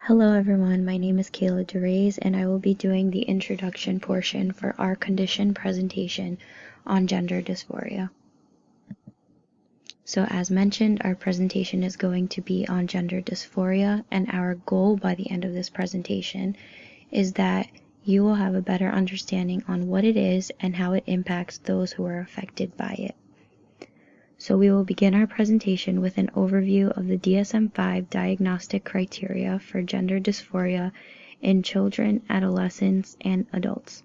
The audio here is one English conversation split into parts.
Hello everyone, my name is Kayla DeRays and I will be doing the introduction portion for our condition presentation on gender dysphoria. So as mentioned, our presentation is going to be on gender dysphoria, and our goal by the end of this presentation is that you will have a better understanding on what it is and how it impacts those who are affected by it. So we will begin our presentation with an overview of the DSM-5 diagnostic criteria for gender dysphoria in children, adolescents, and adults.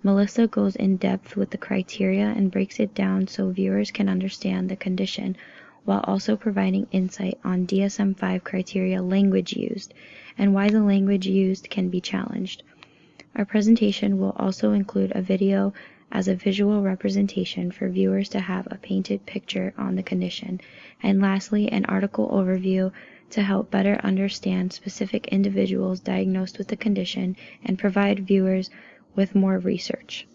Melissa goes in depth with the criteria and breaks it down so viewers can understand the condition, while also providing insight on DSM-5 criteria language used and why the language used can be challenged. Our presentation will also include a video as a visual representation for viewers to have a painted picture on the condition, and lastly, an article overview to help better understand specific individuals diagnosed with the condition and provide viewers with more research.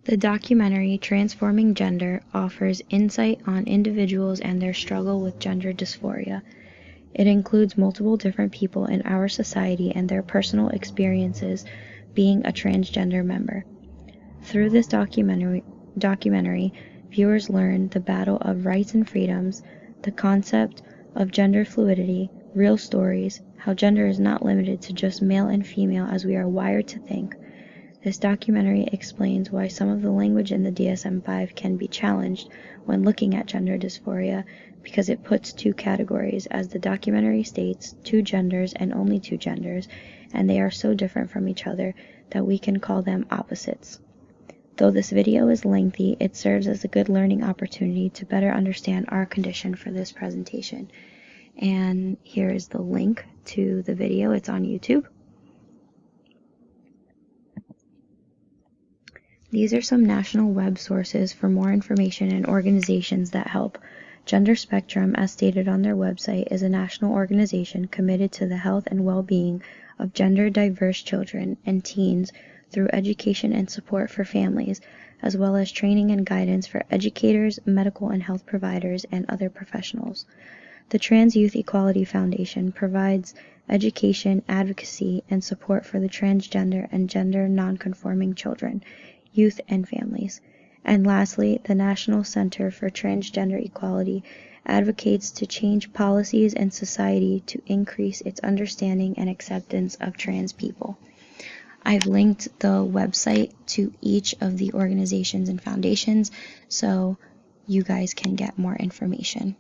The documentary Transforming Gender offers insight on individuals and their struggle with gender dysphoria. It includes multiple different people in our society and their personal experiences being a transgender member. Through this documentary, viewers learn the battle of rights and freedoms, the concept of gender fluidity, real stories, how gender is not limited to just male and female as we are wired to think. This documentary explains why some of the language in the DSM-5 can be challenged when looking at gender dysphoria, because it puts two categories, as the documentary states, two genders and only two genders, and they are so different from each other that we can call them opposites. Though this video is lengthy, it serves as a good learning opportunity to better understand our condition for this presentation. And here is the link to the video. It's on YouTube. These are some national web sources for more information and organizations that help. Gender Spectrum, as stated on their website, is a national organization committed to the health and well-being of gender-diverse children and teens through education and support for families, as well as training and guidance for educators, medical and health providers, and other professionals. The Trans Youth Equality Foundation provides education, advocacy, and support for the transgender and gender nonconforming children, youth, and families. And lastly, the National Center for Transgender Equality advocates to change policies and society to increase its understanding and acceptance of trans people. I've linked the website to each of the organizations and foundations so you guys can get more information.